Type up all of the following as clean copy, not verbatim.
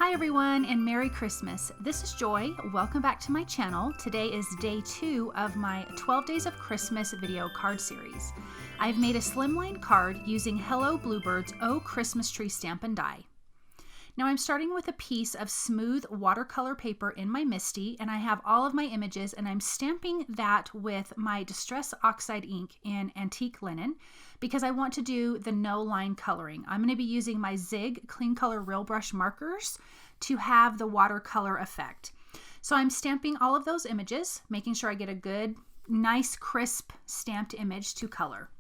Hi everyone and Merry Christmas. This is Joy. Welcome back to my channel. Today is day 2 of my 12 Days of Christmas video card series. I've made a slimline card using Hello Bluebird's Oh Christmas Tree stamp and die. Now I'm starting with a piece of smooth watercolor paper in my Misty, and I have all of my images, and I'm stamping that with my Distress Oxide ink in Antique Linen because I want to do the no line coloring. I'm going to be using my Zig Clean Color Real Brush markers to have the watercolor effect. So I'm stamping all of those images, making sure I get a good, nice, crisp stamped image to color.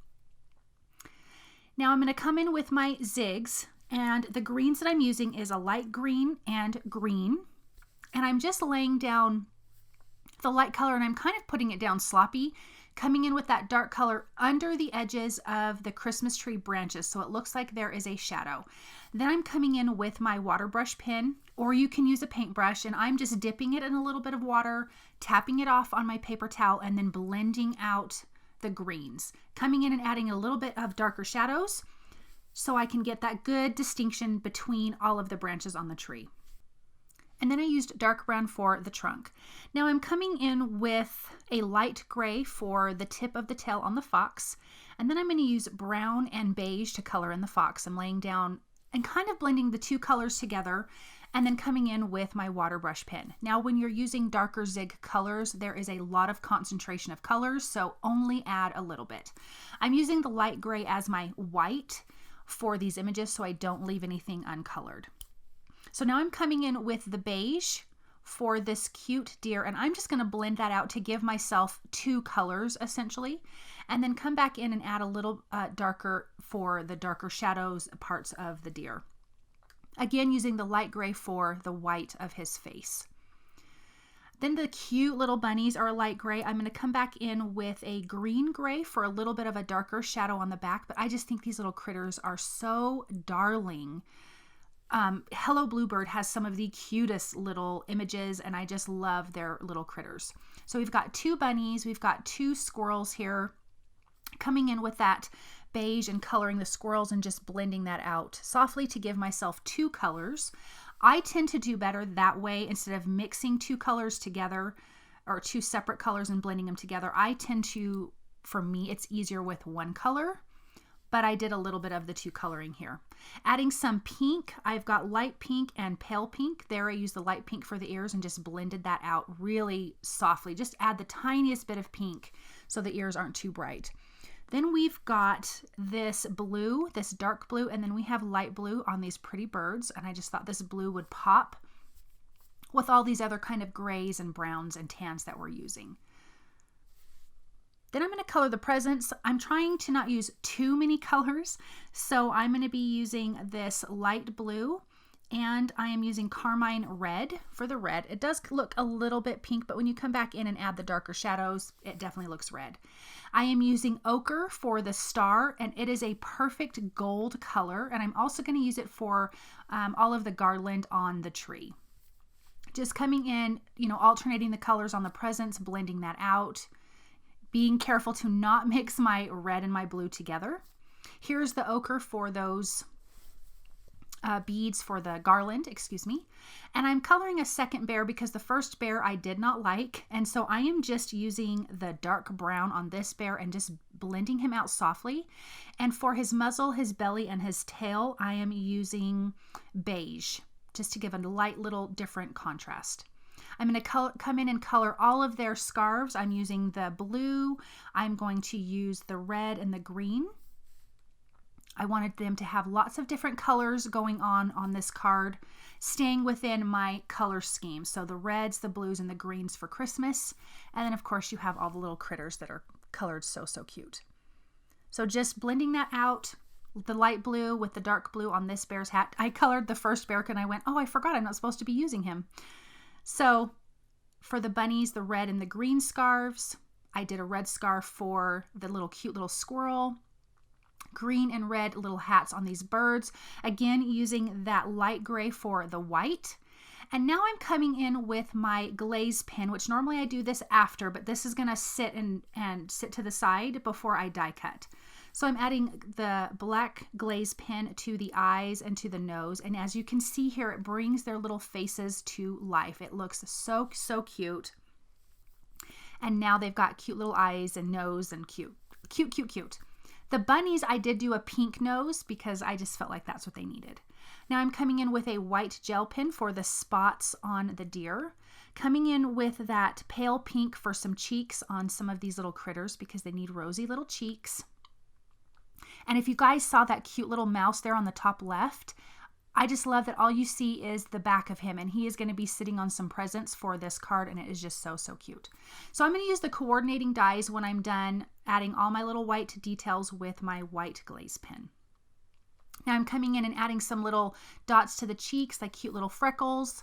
Now I'm going to come in with my Zigs, and the greens that I'm using is a light green and green. And I'm just laying down the light color, and I'm kind of putting it down sloppy, coming in with that dark color under the edges of the Christmas tree branches so it looks like there is a shadow. Then I'm coming in with my water brush pen, or you can use a paintbrush, and I'm just dipping it in a little bit of water, tapping it off on my paper towel, and then blending out the greens, coming in and adding a little bit of darker shadows so I can get that good distinction between all of the branches on the tree. And then I used dark brown for the trunk. Now I'm coming in with a light gray for the tip of the tail on the fox, and then I'm going to use brown and beige to color in the fox. I'm laying down and kind of blending the two colors together, and then coming in with my water brush pen. Now when you're using darker Zig colors, there is a lot of concentration of colors, so only add a little bit. I'm using the light gray as my white for these images so I don't leave anything uncolored. So now I'm coming in with the beige for this cute deer, and I'm just going to blend that out to give myself two colors essentially, and then come back in and add a little darker for the darker shadows parts of the deer. Again, using the light gray for the white of his face. Then the cute little bunnies are a light gray. I'm going to come back in with a green gray for a little bit of a darker shadow on the back, but I just think these little critters are so darling. Hello Bluebird has some of the cutest little images, and I just love their little critters. So we've got two bunnies, we've got two squirrels here, coming in with that beige and coloring the squirrels and just blending that out softly to give myself two colors. I tend to do better that way instead of mixing two colors together or two separate colors and blending them together. I tend to, for me, it's easier with one color, but I did a little bit of the two coloring here. Adding some pink, I've got light pink and pale pink. There I used the light pink for the ears and just blended that out really softly. Just add the tiniest bit of pink so the ears aren't too bright. Then we've got this blue, this dark blue, and then we have light blue on these pretty birds, and I just thought this blue would pop with all these other kind of grays and browns and tans that we're using. Then I'm going to color the presents. I'm trying to not use too many colors, so I'm going to be using this light blue, and I am using carmine red for the red. It does look a little bit pink, but when you come back in and add the darker shadows, it definitely looks red. I am using ochre for the star, and it is a perfect gold color, and I'm also going to use it for all of the garland on the tree. Just coming in, alternating the colors on the presents, blending that out, being careful to not mix my red and my blue together. Here's the ochre for those beads for the garland, and I'm coloring a second bear because the first bear I did not like, and so I am just using the dark brown on this bear and just blending him out softly. And for his muzzle, his belly, and his tail, I am using beige just to give a light little different contrast. I'm going to come in and color all of their scarves. I'm using the blue, I'm going to use the red and the green. I wanted them to have lots of different colors going on this card, staying within my color scheme. So the reds, the blues, and the greens for Christmas. And then of course you have all the little critters that are colored so cute. So just blending that out, the light blue with the dark blue on this bear's hat. I colored the first bear and I went, oh, I forgot I'm not supposed to be using him. So for the bunnies, the red and the green scarves, I did a red scarf for the cute little squirrel. Green and red little hats on these birds, again using that light gray for the white. And now I'm coming in with my GLAZE pen, which normally I do this after, but this is going to sit and sit to the side before I die cut. So I'm adding the black glaze pen to the eyes and to the nose. And as you can see here, it brings their little faces to life. It looks so, so cute. And now they've got cute little eyes and nose and cute. Cute, cute, cute. The bunnies, I did do a pink nose because I just felt like that's what they needed. Now I'm coming in with a white gel pen for the spots on the deer. Coming in with that pale pink for some cheeks on some of these little critters because they need rosy little cheeks. And if you guys saw that cute little mouse there on the top left, I just love that all you see is the back of him, and he is going to be sitting on some presents for this card, and it is just so, so cute. So I'm going to use the coordinating dies when I'm done adding all my little white details with my white glaze pen. Now I'm coming in and adding some little dots to the cheeks, like cute little freckles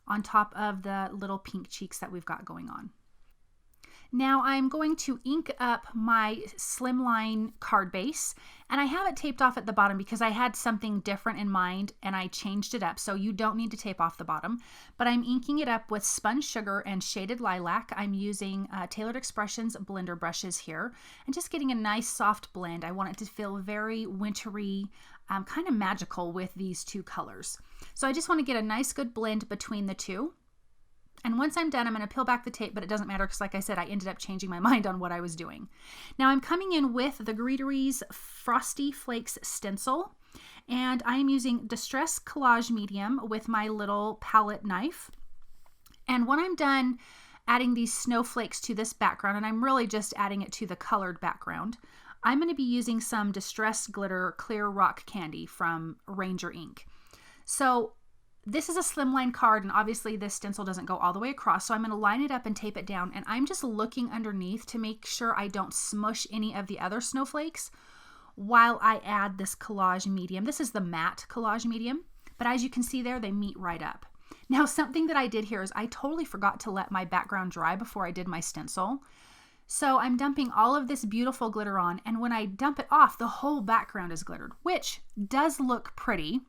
on top of the little pink cheeks that we've got going on. Now I'm going to ink up my slimline card base, and I have it taped off at the bottom because I had something different in mind and I changed it up. So you don't need to tape off the bottom, but I'm inking it up with Spun Sugar and Shaded Lilac. I'm using Tailored Expressions blender brushes here and just getting a nice soft blend. I want it to feel very wintry, kind of magical with these two colors. So I just want to get a nice good blend between the two. And once I'm done, I'm going to peel back the tape, but it doesn't matter because, like I said, I ended up changing my mind on what I was doing. Now I'm coming in with the Greetery's Frosty Flakes stencil, and I am using Distress Collage Medium with my little palette knife. And when I'm done adding these snowflakes to this background, and I'm really just adding it to the colored background, I'm going to be using some Distress Glitter Clear Rock Candy from Ranger Ink. So this is a slimline card, and obviously this stencil doesn't go all the way across, so I'm going to line it up and tape it down, and I'm just looking underneath to make sure I don't smush any of the other snowflakes while I add this collage medium. This is the matte collage medium, but as you can see there, they meet right up. Now, something that I did here is I totally forgot to let my background dry before I did my stencil. So I'm dumping all of this beautiful glitter on, and when I dump it off, the whole background is glittered, which does look pretty,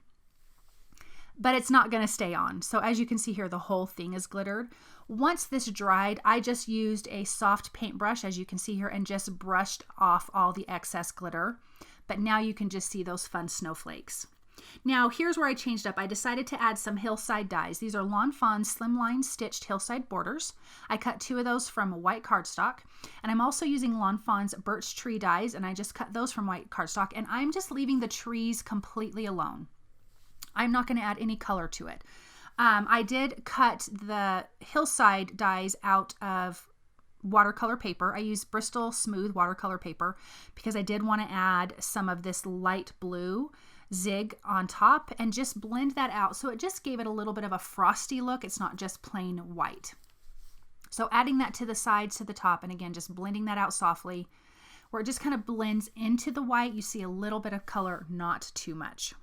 but it's not going to stay on. So as you can see here, the whole thing is glittered. Once this dried, I just used a soft paintbrush, as you can see here, and just brushed off all the excess glitter. But now you can just see those fun snowflakes. Now here's where I changed up. I decided to add some hillside dies. These are Lawn Fawn slimline stitched hillside borders. I cut 2 of those from white cardstock, and I'm also using Lawn Fawn's birch tree dies, and I just cut those from white cardstock, and I'm just leaving the trees completely alone. I'm not going to add any color to it. I did cut the hillside dies out of watercolor paper. I used Bristol Smooth watercolor paper because I did want to add some of this light blue zig on top and just blend that out. So it just gave it a little bit of a frosty look. It's not just plain white. So adding that to the sides, to the top, and again, just blending that out softly where it just kind of blends into the white. You see a little bit of color, not too much.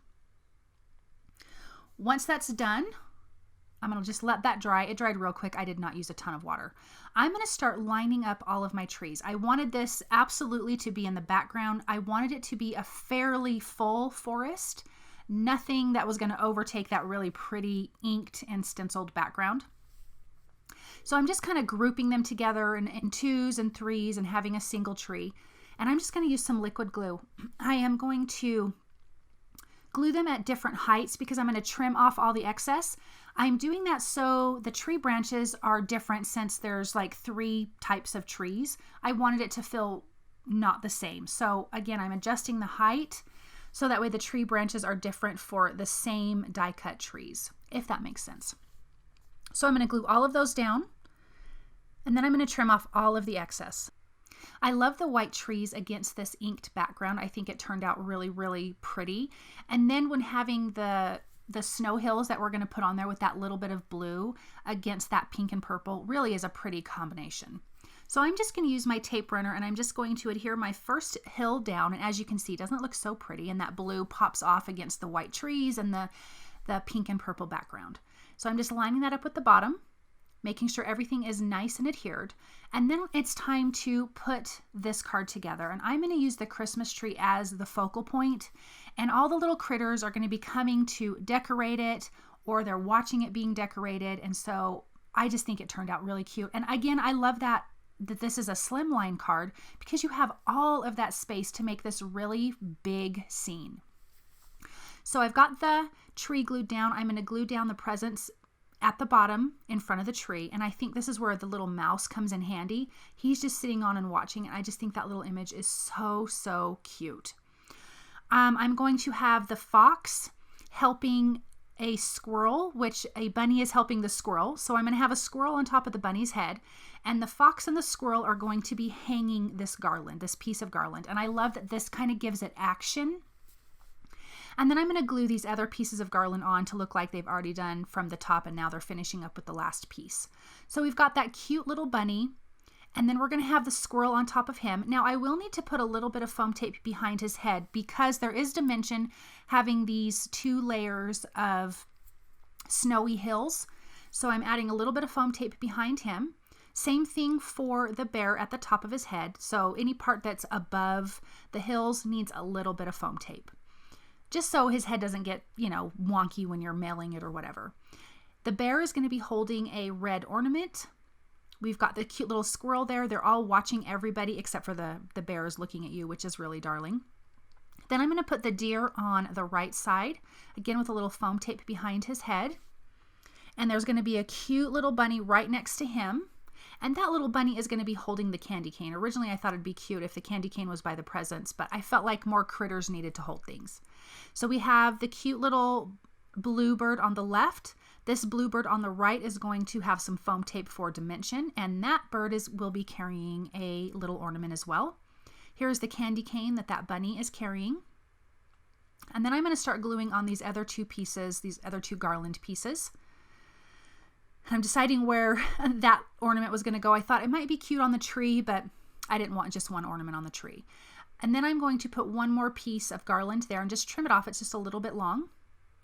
Once that's done, I'm going to just let that dry. It dried real quick. I did not use a ton of water. I'm going to start lining up all of my trees. I wanted this absolutely to be in the background. I wanted it to be a fairly full forest, nothing that was going to overtake that really pretty inked and stenciled background. So I'm just kind of grouping them together in 2s and 3s and having a single tree. And I'm just going to use some liquid glue. I am going to glue them at different heights because I'm going to trim off all the excess. I'm doing that so the tree branches are different since there's like 3 types of trees. I wanted it to feel not the same. So again, I'm adjusting the height so that way the tree branches are different for the same die cut trees, if that makes sense. So I'm going to glue all of those down, and then I'm going to trim off all of the excess. I love the white trees against this inked background. I think it turned out really, really pretty. And then when having the snow hills that we're going to put on there with that little bit of blue against that pink and purple really is a pretty combination. So I'm just going to use my tape runner, and I'm just going to adhere my first hill down. And as you can see, it doesn't look so pretty, and that blue pops off against the white trees and the pink and purple background. So I'm just lining that up with the bottom, making sure everything is nice and adhered. And then it's time to put this card together. And I'm going to use the Christmas tree as the focal point. And all the little critters are going to be coming to decorate it, or they're watching it being decorated. And so I just think it turned out really cute. And again, I love that that this is a slimline card because you have all of that space to make this really big scene. So I've got the tree glued down. I'm going to glue down the presents at the bottom in front of the tree. And I think this is where the little mouse comes in handy. He's just sitting on and watching. And I just think that little image is so, so cute. I'm going to have the fox helping a squirrel, which a bunny is helping the squirrel. So I'm going to have a squirrel on top of the bunny's head. And the fox and the squirrel are going to be hanging this garland, this piece of garland. And I love that this kind of gives it action. And then I'm going to glue these other pieces of garland on to look like they've already done from the top, and now they're finishing up with the last piece. So we've got that cute little bunny, and then we're going to have the squirrel on top of him. Now I will need to put a little bit of foam tape behind his head because there is dimension having these 2 layers of snowy hills. So I'm adding a little bit of foam tape behind him. Same thing for the bear at the top of his head. So any part that's above the hills needs a little bit of foam tape, just so his head doesn't get, wonky when you're mailing it or whatever. The bear is going to be holding a red ornament. We've got the cute little squirrel there. They're all watching everybody except for the bear is looking at you, which is really darling. Then I'm going to put the deer on the right side, again with a little foam tape behind his head. And there's going to be a cute little bunny right next to him. And that little bunny is going to be holding the candy cane. Originally, I thought it'd be cute if the candy cane was by the presents, but I felt like more critters needed to hold things. So we have the cute little bluebird on the left. This bluebird on the right is going to have some foam tape for dimension, and that bird will be carrying a little ornament as well. Here's the candy cane that bunny is carrying. And then I'm going to start gluing on these other 2 pieces, these other 2 garland pieces. I'm deciding where that ornament was going to go. I thought it might be cute on the tree, but I didn't want just one ornament on the tree. And then I'm going to put one more piece of garland there and just trim it off. It's just a little bit long,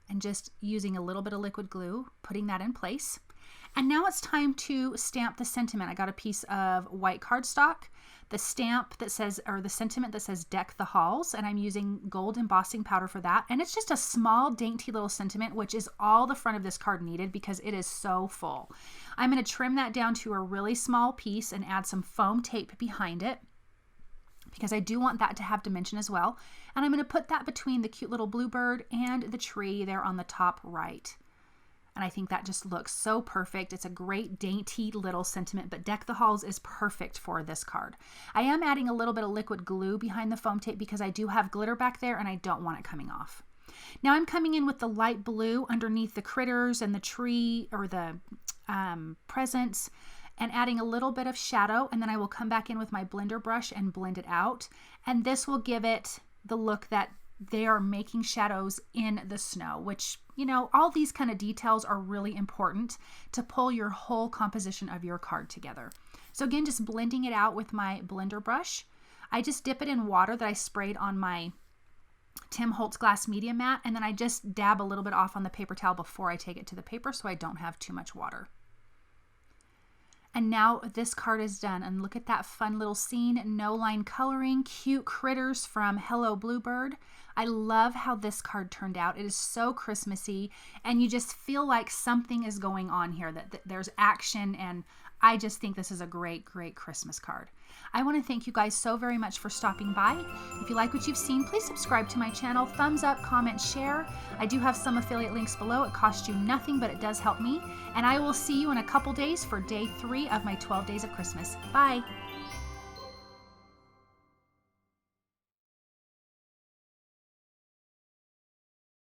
and just using a little bit of liquid glue, putting that in place. And now it's time to stamp the sentiment. I got a piece of white cardstock, the stamp that says, or the sentiment that says deck the halls, and I'm using gold embossing powder for that. And it's just a small dainty little sentiment, which is all the front of this card needed because it is so full. I'm going to trim that down to a really small piece and add some foam tape behind it, because I do want that to have dimension as well. And I'm going to put that between the cute little bluebird and the tree there on the top right. And I think that just looks so perfect. It's a great dainty little sentiment, but Deck the Halls is perfect for this card. I am adding a little bit of liquid glue behind the foam tape because I do have glitter back there and I don't want it coming off. Now I'm coming in with the light blue underneath the critters and the tree, or the presents, and adding a little bit of shadow, and then I will come back in with my blender brush and blend it out. And this will give it the look that they are making shadows in the snow, which, all these kind of details are really important to pull your whole composition of your card together. So again, just blending it out with my blender brush. I just dip it in water that I sprayed on my Tim Holtz glass media mat, and then I just dab a little bit off on the paper towel before I take it to the paper so I don't have too much water. And now this card is done, and look at that fun little scene, no line coloring, cute critters from Hello Bluebird. I love how this card turned out. It is so Christmassy, and you just feel like something is going on here, that there's action, and I just think this is a great, great Christmas card. I want to thank you guys so very much for stopping by. If you like what you've seen, please subscribe to my channel, thumbs up, comment, share. I do have some affiliate links below. It costs you nothing, but it does help me. And I will see you in a couple days for day 3 of my 12 Days of Christmas. Bye.